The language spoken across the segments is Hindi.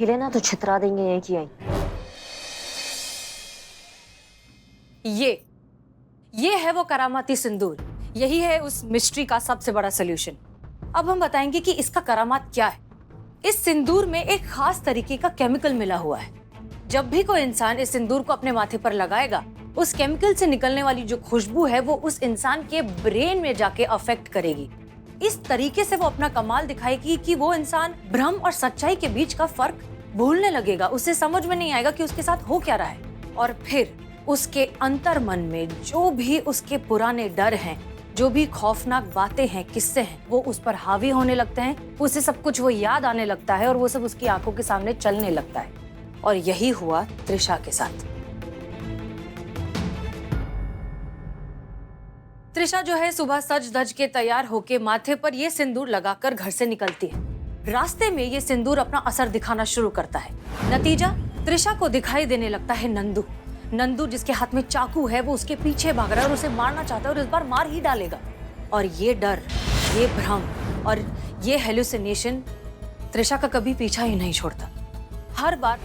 हिले ना तो छितरा देंगे यहीं की यहीं। ये है वो करामाती सिंदूर। यही है उस मिस्ट्री का सबसे बड़ा सोल्यूशन। अब हम बताएंगे कि इसका करामात क्या है। इस सिंदूर में एक खास तरीके का केमिकल मिला हुआ है। जब भी कोई इंसान इस सिंदूर को अपने माथे पर लगाएगा, उस केमिकल से निकलने वाली जो खुशबू है वो उस इंसान के ब्रेन में जाके अफेक्ट करेगी। इस तरीके से वो अपना कमाल दिखाएगी कि वो इंसान भ्रम और सच्चाई के बीच का फर्क भूलने लगेगा। उसे समझ में नहीं आएगा कि उसके साथ हो क्या रहा है। और फिर उसके अंतर मन में जो भी उसके पुराने डर हैं, जो भी खौफनाक बातें हैं, किस्से हैं, वो उस पर हावी होने लगते हैं। उसे सब कुछ वो याद आने लगता है और वो सब उसकी आंखों के सामने चलने लगता है। और यही हुआ त्रिशा के साथ। त्रिशा जो है सुबह सज धज के तैयार होके माथे पर ये सिंदूर लगाकर घर से निकलती है। रास्ते में ये सिंदूर अपना असर दिखाना शुरू करता है। नतीजा, त्रिशा को दिखाई देने लगता है नंदू। नंदू जिसके हाथ में चाकू है वो उसके पीछे भाग रहा है और उसे मारना चाहता है और इस बार मार ही डालेगा। और ये डर, ये भ्रम और ये हेलुसिनेशन त्रिशा का कभी पीछा ही नहीं छोड़ता। हर बार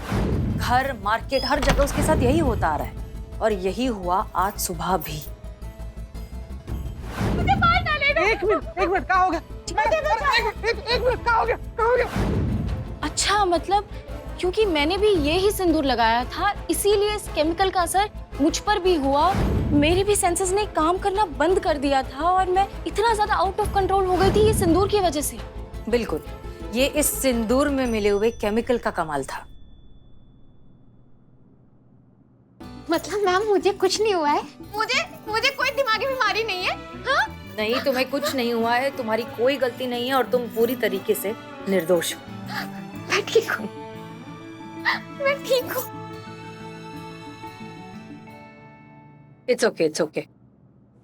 घर, मार्केट, हर जगह उसके साथ यही होता आ रहा है। और यही हुआ आज सुबह भी। मुझे मार डालेगा। एक मिनट, क्या हो गया? एक मिनट, क्या हो गया? अच्छा, मतलब क्योंकि मैंने भी ये ही सिंदूर लगाया था, इसीलिए इस केमिकल का असर मुझ पर भी हुआ। मेरे भी सेंसेस ने काम करना बंद कर दिया था और मैं इतना ज्यादा आउट ऑफ कंट्रोल हो गई थी ये सिंदूर की वजह से। बिल्कुल, ये इस सिंदूर में मिले हुए केमिकल का कमाल था। मतलब मैम मुझे कुछ नहीं हुआ है? मुझे कोई दिमागी बीमारी नहीं है? हाँ? नहीं, तुम्हें कुछ नहीं हुआ है, तुम्हारी कोई गलती नहीं है और तुम पूरी तरीके से निर्दोष हो। मैं ठीक हूँ। It's okay.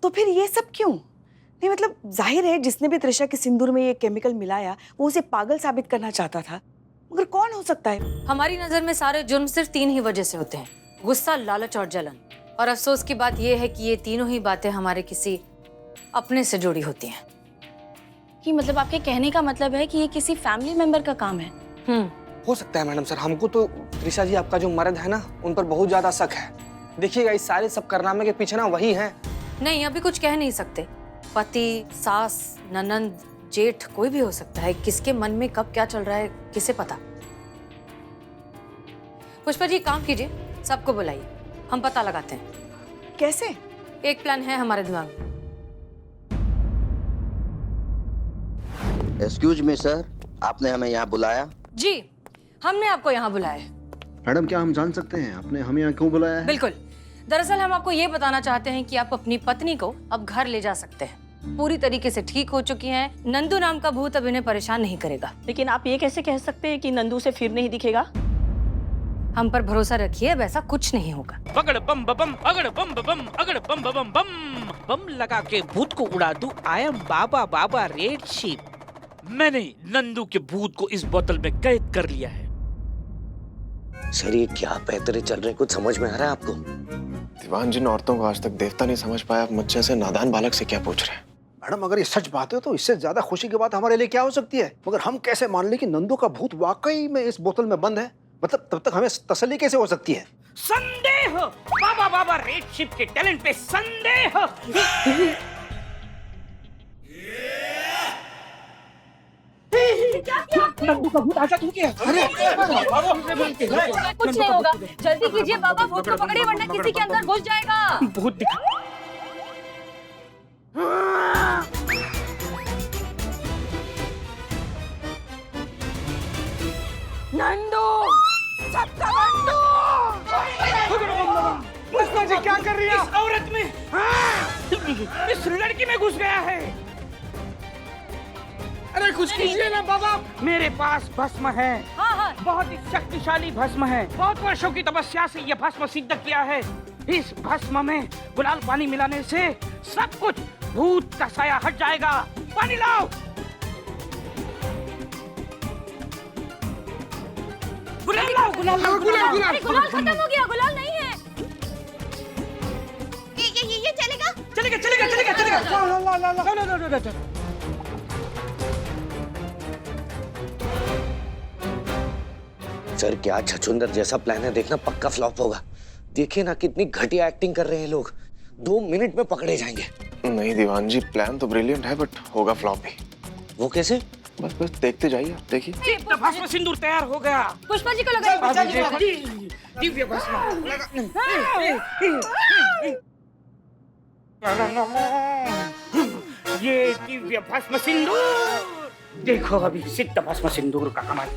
तो फिर ये सब क्यों? नहीं मतलब जाहिर है जिसने भी त्रिशा के सिंदूर में ये केमिकल मिलाया वो उसे पागल साबित करना चाहता था, मगर कौन हो सकता है? हमारी नजर में सारे जुर्म सिर्फ 3 ही वजह से होते हैं: गुस्सा, लालच और जलन। और अफसोस की बात यह है कि ये तीनों ही बातें हमारे किसी अपने से जुड़ी होती हैं। कि मतलब आपके कहने का मतलब है कि ये किसी फैमिली मेंबर का काम है? हो सकता है मैडम सर। हमको तो त्रिशा जी आपका जो मर्द है ना, उन पर बहुत ज्यादा शक है। देखिएगा इस सारे सब कारनामे के पीछे ना वही है। नहीं, अभी कुछ कह नहीं सकते। पति, सास, ननंद, जेठ, कोई भी हो सकता है। किसके मन में कब क्या चल रहा है किसे पता। पुष्पा जी, काम कीजिए, सबको बुलाइए, हम पता लगाते हैं। कैसे? एक प्लान है हमारे दिमाग में। एक्सक्यूज मी सर, आपने हमें यहाँ बुलाया? जी, हमने आपको यहाँ बुलाया है। मैडम, क्या हम जान सकते हैं आपने हमें यहाँ क्यों बुलाया है? बिल्कुल। दरअसल हम आपको ये बताना चाहते हैं कि आप अपनी पत्नी को अब घर ले जा सकते हैं। पूरी तरीके से ठीक हो चुकी हैं। नंदू नाम का भूत अब इन्हें परेशान नहीं करेगा। लेकिन आप ये कैसे कह सकते हैं कि नंदू से फिर नहीं दिखेगा? हम पर भरोसा रखिए, वैसा कुछ नहीं होगा। अगड़ बम बम, अगड़ बम बम, अगड़ बम बम बम, बम लगा के भूत को उड़ा दूं। I am Baba red sheep. मैंने नंदू के भूत को इस बोतल में कैद कर लिया है। सर ये क्या बेहतरी चल रही है, कुछ समझ में आ रहा है आपको? दीवान, जिन औरतों को आज तक देवता नहीं समझ पाया, आप मुझसे ऐसे नादान बालक से क्या पूछ रहे हैं? मैडम, अगर ये सच बात है तो इससे ज्यादा खुशी की बात हमारे लिए क्या हो सकती है? मगर हम कैसे मान लें कि नंदू का भूत वाकई में इस बोतल में बंद है? मतलब तब तक हमें तसल्ली कैसे हो सकती है? संदेह, बाबा रेड शिप के टैलेंट पे संदेह। नंदू का भूत आजा, तू क्या? अरे कुछ नहीं होगा, जल्दी कीजिए बाबा, भूत को पकड़िए वरना किसी के अंदर घुस जाएगा। भूत दिखा। नंदू! सत्ता नंदू! पुष्पा जी क्या कर रही है? इस औरत में, इस लड़की में घुस गया है। अरे कुछ कीजिए ना बाबा। मेरे पास भस्म है। हाँ। बहुत ही शक्तिशाली भस्म है। बहुत वर्षों की तपस्या से यह भस्म सिद्ध किया है। इस भस्म में गुलाल पानी मिलाने से सब कुछ, भूत का साया हट जाएगा। पानी लाओ। गुलाल लाओ, गुलाल लाओ, अरे गुलाल खत्म हो गया, गुलाल नहीं है। ये चलेगा? चलेगा। सर क्या छछुंदर जैसा प्लान है, देखना पक्का फ्लॉप होगा। देखिए ना कितनी घटिया एक्टिंग कर रहे हैं लोग, 2 मिनट में पकड़े जाएंगे। नहीं दीवान जी, प्लान तो ब्रिलियंट है बट होगा फ्लॉप भी। वो कैसे? बस बस देखते जाइए, देखिए। भस्म सिंदूर तैयार हो गया। पुष्पा जी को लगा दिव्य भस्म ये दिव्य भस्म सिंदूर देखो, अभी सिद्ध भस्म सिंदूर का कमाल।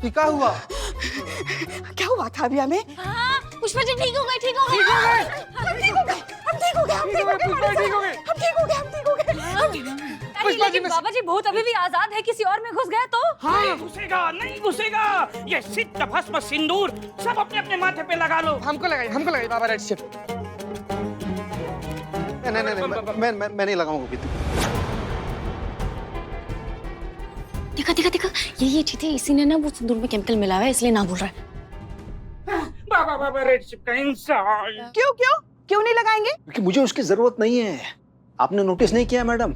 क्या हुआ? क्या हुआ था अभी हमें? हाँ, पुष्पा जी ठीक हो गए, ठीक हो गए, हम ठीक हो गए, हम ठीक हो गए, हम ठीक हो गए, हम ठीक हो गए, हम ठीक हो गए, हम ठीक हो गए। लेकिन बाबा जी भूत अभी भी आजाद है, किसी और में घुस गया तो? हाँ घुसेगा, नहीं घुसेगा। ये सिद्ध भस्म सिंदूर सब अपने अपने माथे पे लगा लो। हमको लगाइए बाबा रेड शिप। नहीं, मैं नहीं लगाऊंगा कितनी। देखा ये चीजें इसी ने ना वो सिंदूर में केमिकल मिला हुआ है, इसलिए ना बोल रहा है। बाबा रेड शिप का इंसान। क्यों नहीं लगाएंगे? क्योंकि मुझे उसकी जरूरत नहीं है। आपने नोटिस नहीं किया मैडम,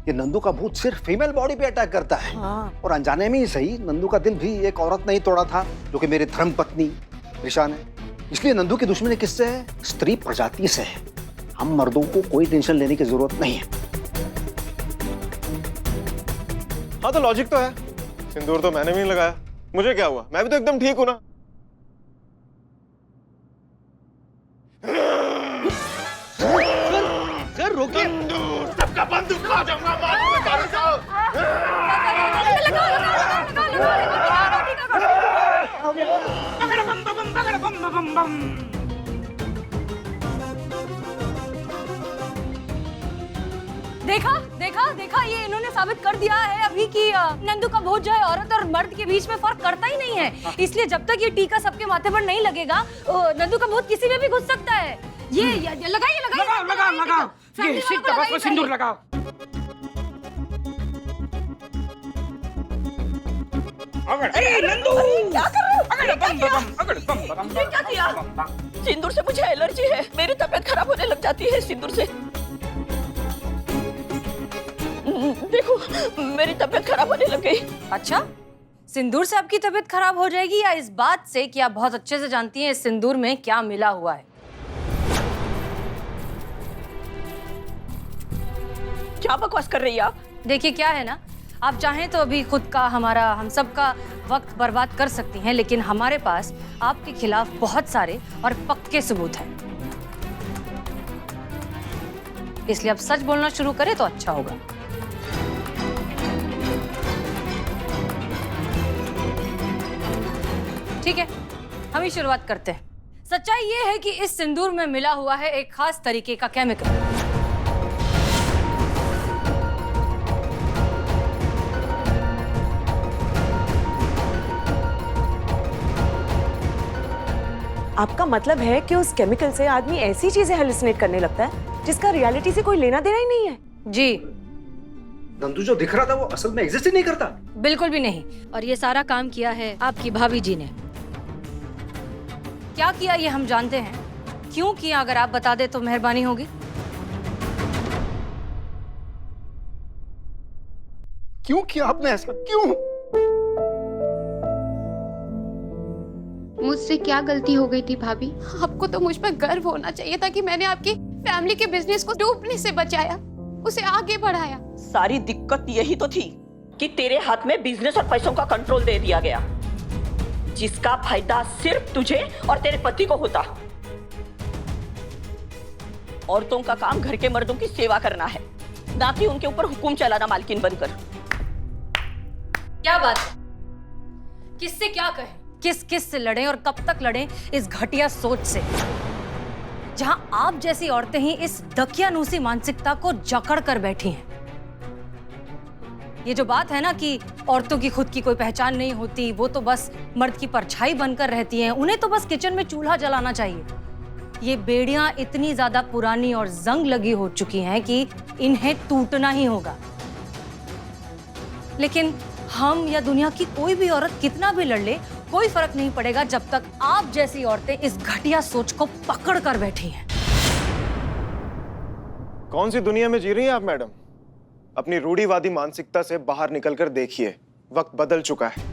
ये नंदू का भूत सिर्फ फीमेल बॉडी पे अटैक करता है। और अनजाने में ही सही, नंदू का दिल भी एक औरत नहीं तोड़ा था, जो कि मेरी धर्म पत्नी त्रिशा ने। इसलिए नंदू की दुश्मनी किससे है? स्त्री प्रजाति से है। हम मर्दों को कोई टेंशन लेने की जरूरत नहीं है। हाँ तो लॉजिक तो है, सिंदूर तो मैंने भी नहीं लगाया, मुझे क्या हुआ? मैं भी तो एकदम ठीक हूं ना। सर रोकिए। सबका बंदूक खा जाऊंगा, देखा ये इन्होंने साबित कर दिया है अभी कि नंदू का भूत जो है औरत और मर्द के बीच में फर्क करता ही नहीं है। इसलिए जब तक ये टीका सबके माथे पर नहीं लगेगा, नंदू का भूत किसी में भी घुस सकता है। ये लगाओ। ये सिद्ध भस्म सिंदूर लगाओ। नंदू क्या कर रहे हो? क्या किया? सिंदूर से मुझे एलर्जी है, मेरी तबीयत खराब होने लग जाती है सिंदूर से। देखो मेरी तबीयत खराब होने लग गई। अच्छा, सिंदूर से आपकी तबीयत खराब हो जाएगी या इस बात से कि आप बहुत अच्छे से जानती हैं इस सिंदूर में क्या मिला हुआ है? क्या बकवास कर रही है आप? देखिए क्या है ना, आप चाहें तो अभी खुद का, हमारा, हम सब का वक्त बर्बाद कर सकती हैं, लेकिन हमारे पास आपके खिलाफ बहुत सारे और पक्के सबूत हैं। इसलिए अब सच बोलना शुरू करें तो अच्छा होगा। ठीक है, हम ही शुरुआत करते हैं। सच्चाई ये है कि इस सिंदूर में मिला हुआ है एक खास तरीके का केमिकल। आपका मतलब है कि उस केमिकल से आदमी ऐसी चीजें हेलुसिनेट करने लगता है जिसका रियलिटी से कोई लेना देना ही नहीं है? जी, नंदू जो दिख रहा था वो असल में एग्जिस्ट ही नहीं करता। बिल्कुल भी नहीं। और ये सारा काम किया है आपकी भाभी जी ने। क्या किया ये हम जानते हैं, क्यों किया अगर आप बता दे तो मेहरबानी होगी। क्यों किया आपने ऐसा, क्यों? मुझसे क्या गलती हो गई थी भाभी? आपको तो मुझ पर गर्व होना चाहिए था कि मैंने आपकी फैमिली के बिजनेस को डूबने से बचाया, उसे आगे बढ़ाया। सारी दिक्कत यही तो थी कि तेरे हाथ में बिजनेस और पैसों का कंट्रोल दे दिया गया, जिसका फायदा सिर्फ तुझे और तेरे पति को होता। औरतों का काम घर के मर्दों की सेवा करना है, ना कि उनके ऊपर हुक्म चलाना मालकिन बनकर। क्या बात है, किससे क्या कहें, किस से लड़ें और कब तक लड़ें इस घटिया सोच से, जहां आप जैसी औरतें ही इस दकियानूसी मानसिकता को जकड़ कर बैठी हैं। ये जो बात है ना कि औरतों की खुद की कोई पहचान नहीं होती, वो तो बस मर्द की परछाई बनकर रहती हैं, उन्हें तो बस किचन में चूल्हा जलाना चाहिए। ये बेड़ियां इतनी ज्यादा पुरानी और जंग लगी हो चुकी हैं कि इन्हें टूटना ही होगा। लेकिन हम या दुनिया की कोई भी औरत कितना भी लड़ ले, कोई फर्क नहीं पड़ेगा जब तक आप जैसी औरतें इस घटिया सोच को पकड़ कर बैठी हैं। कौन सी दुनिया में जी रही हैं आप मैडम? अपनी रूढ़िवादी मानसिकता से बाहर निकलकर देखिए। वक्त बदल चुका है।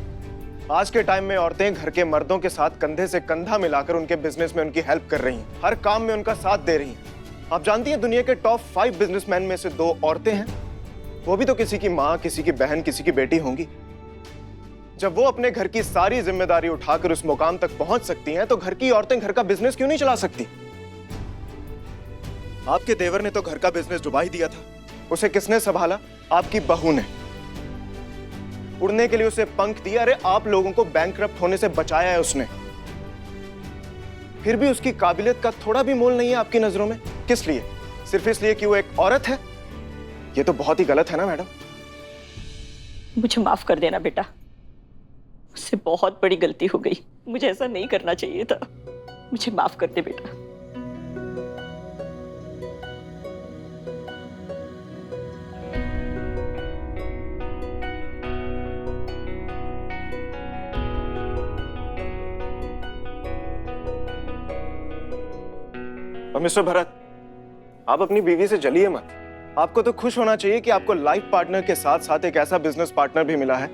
आज के टाइम में औरतें घर के मर्दों के साथ कंधे से कंधा मिलाकर उनके बिजनेस में उनकी हेल्प कर रही हैं, हर काम में उनका साथ दे रही हैं। आप जानती हैं दुनिया के टॉप 5 बिजनेसमैन में से 2 औरतें हैं। वो भी तो किसी की माँ, किसी की बहन, किसी की बेटी होंगी। जब वो अपने घर की सारी जिम्मेदारी उठाकर उस मुकाम तक पहुंच सकती हैं, तो घर की औरतें घर का बिजनेस क्यों नहीं चला सकती? आपके देवर ने तो घर का बिजनेस डुबा ही दिया था। उसे किसने संभाला? आपकी बहू ने। उड़ने के लिए उसे पंख दिया। अरे आप लोगों को बैंकरप्ट होने से बचाया है उसने। फिर भी उसकी काबिलियत का थोड़ा भी मोल नहीं है आपकी नजरों में। किस लिए? सिर्फ इसलिए कि वो एक औरत है? ये तो बहुत ही गलत है ना मैडम। मुझे माफ कर देना बेटा, मुझसे बहुत बड़ी गलती हो गई। मुझे ऐसा नहीं करना चाहिए था। मुझे माफ कर दे बेटा। और मिस्टर भरत, आप अपनी बीवी से जलिए मत। आपको तो खुश होना चाहिए कि आपको लाइफ पार्टनर के साथ साथ एक ऐसा बिजनेस पार्टनर भी मिला है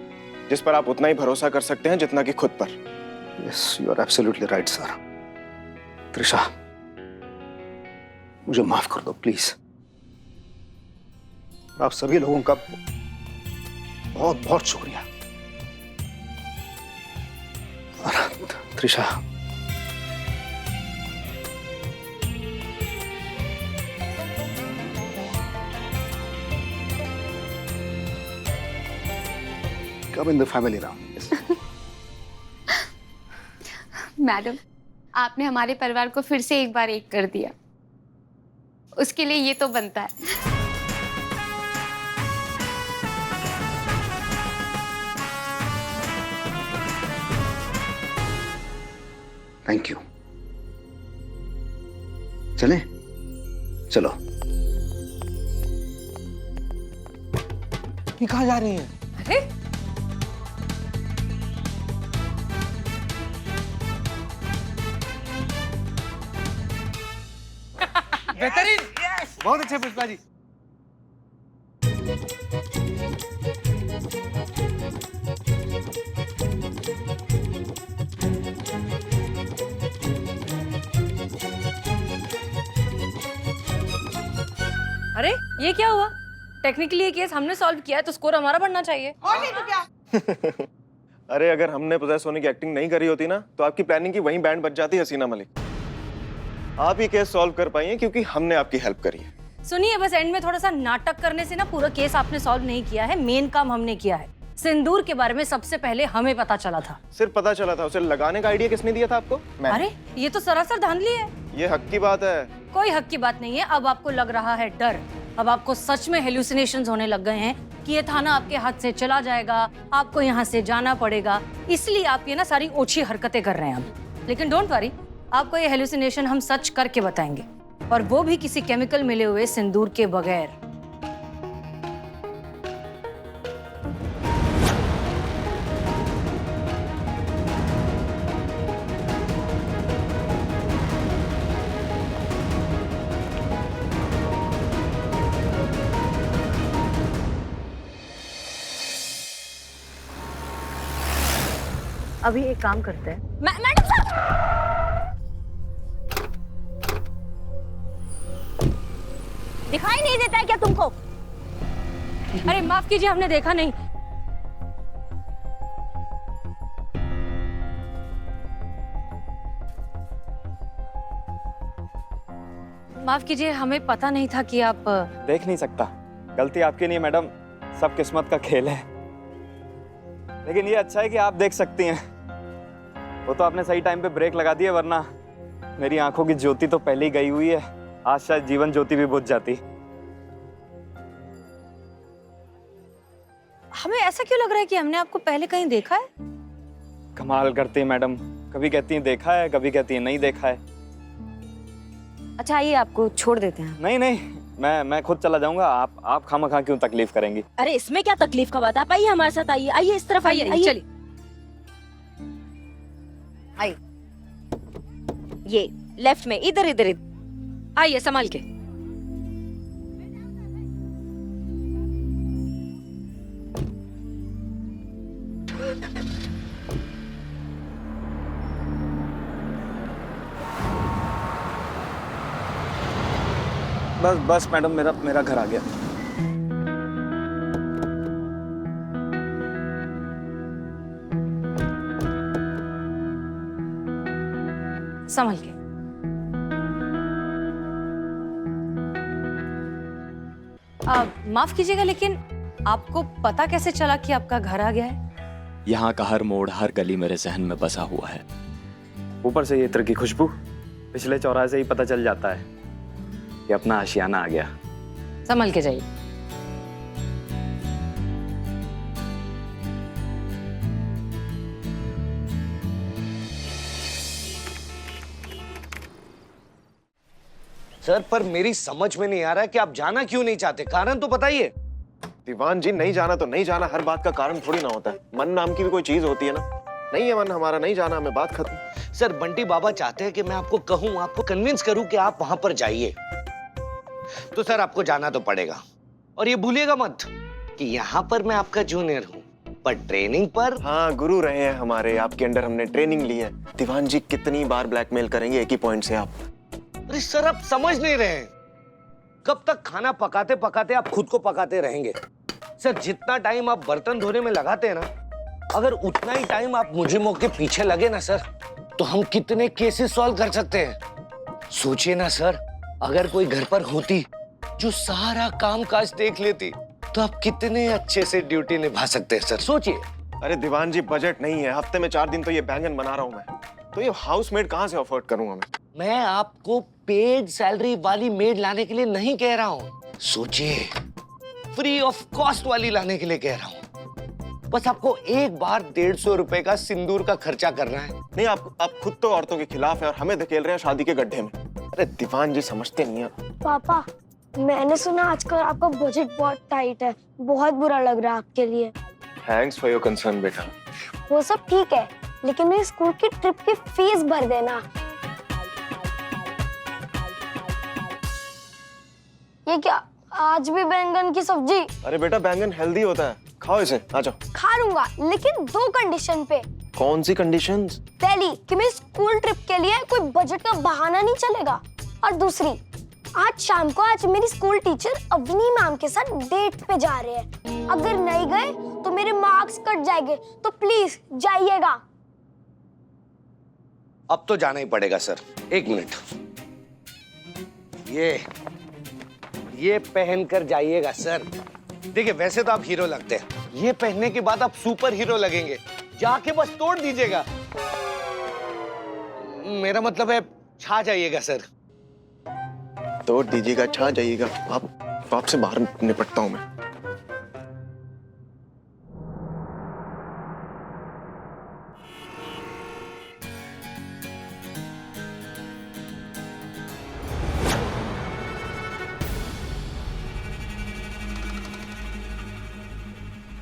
जिस पर आप उतना ही भरोसा कर सकते हैं जितना कि खुद पर। Yes, you are absolutely right sir. Trisha, मुझे माफ कर दो प्लीज। आप सभी लोगों का बहुत बहुत शुक्रिया। Trisha, come in the family now. Yes. Madam, आपने हमारे परिवार को फिर से एक बार एक कर दिया। उसके लिए ये तो बनता है। Thank you. चलें? चलो। ये कहाँ जा रही हैं? अरे बेहतरीन, बहुत अच्छे पुष्पा जी। अरे ये क्या हुआ? टेक्निकली ये केस हमने सॉल्व किया है तो स्कोर हमारा बढ़ना चाहिए। और नहीं तो क्या? अरे अगर हमने पोजेस होने की एक्टिंग नहीं करी होती ना, तो आपकी प्लानिंग की वहीं बैंड बज जाती हसीना मलिक। आप ये केस सॉल्व कर पाई हैं क्योंकि हमने आपकी हेल्प करी है। सुनिए, बस एंड में थोड़ा सा नाटक करने से ना पूरा केस आपने सॉल्व नहीं किया है। मेन काम हमने किया है। सिंदूर के बारे में सबसे पहले हमें पता चला था। सिर्फ पता चला था? उसे लगाने का आइडिया किसने दिया था आपको? मैं। अरे ये तो सरासर धांधली है। ये हक की बात है। कोई हक की बात नहीं है। अब आपको लग रहा है डर। अब आपको सच में हेलुसिनेशंस होने लग गए हैं कि ये थाना आपके हाथ से चला जाएगा, आपको यहाँ से जाना पड़ेगा। इसलिए आप ये ना सारी ओछी हरकतें कर रहे हैं अब। लेकिन डोंट वरी, आपको ये हेलुसिनेशन हम सच करके बताएंगे, और वो भी किसी केमिकल मिले हुए सिंदूर के बगैर। अभी एक काम करते हैं। मैडम साहब, दिखाई नहीं देता है क्या तुमको? अरे माफ कीजिए, हमने देखा नहीं। माफ कीजिए, हमें पता नहीं था कि आप। देख नहीं सकता, गलती आपकी नहीं मैडम, सब किस्मत का खेल है। लेकिन ये अच्छा है कि आप देख सकती हैं। वो तो आपने सही टाइम पे ब्रेक लगा दिया, वरना मेरी आंखों की ज्योति तो पहले ही गई हुई है। आज शायद जीवन ज्योति भी बुझ जाती। हमें ऐसा क्यों लग रहा है कि हमने आपको पहले कहीं देखा है? कमाल करती है मैडम, कभी कहती हैं देखा है, कभी कहती हैं नहीं देखा है। अच्छा आइए, आपको छोड़ देते हैं। नहीं नहीं, मैं खुद चला जाऊंगा। आप खामखा क्यों तकलीफ करेंगी? अरे इसमें क्या तकलीफ का बात है? आप आइए हमारे साथ, आइए आइए इस तरफ आइए। आइए चलिए आइए, ये लेफ्ट में, इधर इधर इधर। आइए, संभाल के। बस बस मैडम, मेरा घर आ गया। संभल के। माफ कीजिएगा, लेकिन आपको पता कैसे चला कि आपका घर आ गया है? यहाँ का हर मोड़, हर गली मेरे जहन में बसा हुआ है। ऊपर से ये इत्र की खुशबू, पिछले चौराहे से ही पता चल जाता है कि अपना आशियाना आ गया। संभल के जाइए। सर, पर मेरी समझ में नहीं आ रहा है कि आप जाना क्यों नहीं चाहते, कारण तो बताइए। दीवान जी, नहीं जाना तो नहीं जाना, हर बात का कारण थोड़ी ना होता है। मन नाम की भी कोई चीज होती है ना। नहीं है मन हमारा, नहीं जाना, हमें बात खत्म। सर, बंटी बाबा चाहते हैं कि मैं आपको कहूं, आपको कन्विंस करूं कि आप वहां पर जाइए। तो सर, आपको जाना तो पड़ेगा। और ये भूलिएगा मत कि यहाँ पर मैं आपका जूनियर हूँ, पर ट्रेनिंग पर। हाँ, गुरु रहे हैं हमारे, आपके अंडर हमने ट्रेनिंग ली है। दीवान जी, कितनी बार ब्लैकमेल करेंगे एक ही पॉइंट से आप? अरे सर, आप समझ नहीं रहे हैं। कब तक खाना पकाते पकाते आप खुद को पकाते रहेंगे? सर, जितना टाइम आप बर्तन धोने में लगाते हैं ना, अगर उतना ही टाइम आप मुजरिमों के पीछे लगे ना सर, तो हम कितने केसेस सॉल्व कर सकते हैं। सोचिए ना सर, अगर कोई घर पर होती जो सारा काम काज देख लेती, तो आप कितने अच्छे से ड्यूटी निभा सकते हैं सर, सोचिए। अरे दीवान जी, बजट नहीं है, हफ्ते में 4 दिन तो ये बैंगन बना रहा हूँ मैं, तो ये हाउसमेड कहाँ से अफोर्ड करूंगा मैं आपको पेड सैलरी वाली मेड लाने के लिए नहीं कह रहा हूँ, सोचिए, फ्री ऑफ कॉस्ट वाली लाने के लिए कह रहा हूँ। बस आपको एक बार 150 रुपए का सिंदूर का खर्चा करना है। नहीं, आप खुद तो औरतों के खिलाफ हैं और हमें धकेल रहे हैं शादी के गड्ढे में। अरे दीवान जी, समझते नहीं है। पापा, मैंने सुना आजकल आपका बजट बहुत टाइट है, बहुत बुरा लग रहा है आपके लिए। थैंक्स फॉर योर कंसर्न बेटा। वो सब ठीक है, लेकिन मेरी स्कूल की ट्रिप की फीस भर देना। ये क्या, आज भी बैंगन की सब्जी? अरे बेटा, बैंगन हेल्दी होता है, खाओ इसे, आ जाओ। खा लूंगा, लेकिन 2 कंडीशन पे। कौन सी कंडीशंस? पहली कि मेरी स्कूल ट्रिप के लिए कोई बजट का बहाना नहीं चलेगा, और दूसरी, आज शाम को मेरी स्कूल टीचर अवनी मैम के साथ डेट पे जा रहे हैं। अगर नहीं गए तो मेरे मार्क्स कट जाएंगे, तो प्लीज जाइएगा। अब तो जाना ही पड़ेगा सर। 1 मिनट, ये पहन कर जाइएगा सर। देखिए, वैसे तो आप हीरो लगते हैं, ये पहनने के बाद आप सुपर हीरो लगेंगे। जाके बस तोड़ दीजिएगा, मेरा मतलब है छा जाइएगा सर। तोड़ दीजिएगा, छा जाइएगा। आपसे बाहर निपटता हूं मैं।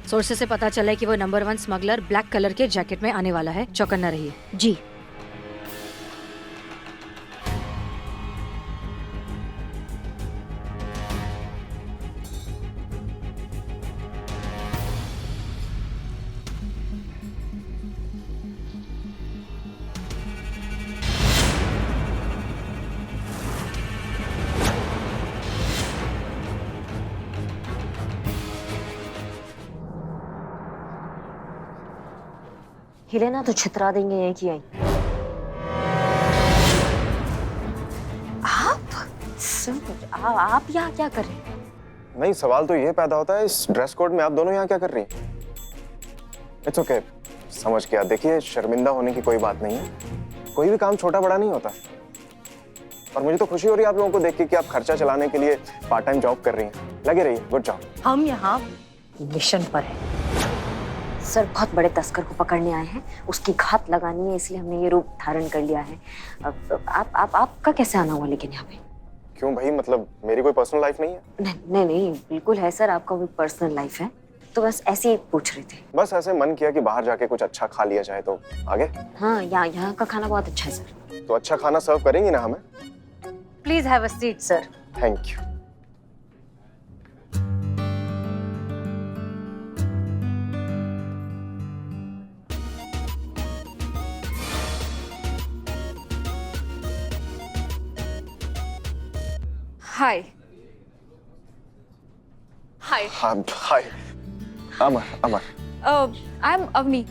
सोर्सेस से पता चला है कि वो नंबर 1 स्मगलर ब्लैक कलर के जैकेट में आने वाला है। चौकन्ना रहिए। जी। हिले ना तो छितरा देंगे यहीं की यहीं। आप यहाँ क्या कर रहे हैं? नहीं, सवाल तो ये पैदा होता है, इस ड्रेस कोड में आप दोनों यहाँ क्या कर रही हैं? इट्स ओके, समझ गया। देखिए, शर्मिंदा होने की कोई बात नहीं है, कोई भी काम छोटा बड़ा नहीं होता। और मुझे तो खुशी हो रही है आप लोगों को देख के कि आप खर्चा चलाने के लिए पार्ट टाइम जॉब कर रही हैं। लगे रहिए, गुड जॉब। हम यहाँ मिशन पर हैं। सर, बहुत बड़े तस्कर को पकड़ने आए हैं, उसकी घात लगानी है, इसलिए हमने ये रूप धारण कर लिया है। आपका कैसे आना हुआ लेकिन यहाँ पे? क्यों भाई, मतलब मेरी कोई पर्सनल लाइफ नहीं है? नहीं, बिल्कुल है सर, आपका भी पर्सनल लाइफ है, तो बस ऐसे ही पूछ रहे थे। बस ऐसे मन किया कि बाहर जाके कुछ अच्छा खा लिया जाए, तो आगे। हाँ, यहाँ का खाना बहुत अच्छा है सर। तो अच्छा खाना सर्व करेंगी ना हमें? Please have a seat sir. Thank you. Hi, Hi. Hi. Amar. I'm Avni.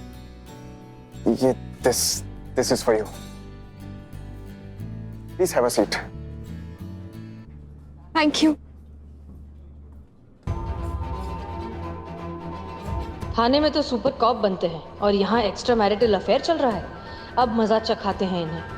This is for you. Please have a seat. Thank you. थाने में तो सुपर कॉप बनते हैं और यहाँ एक्स्ट्रा मैरिटल अफेयर चल रहा है। अब मजा चखाते हैं इन्हें।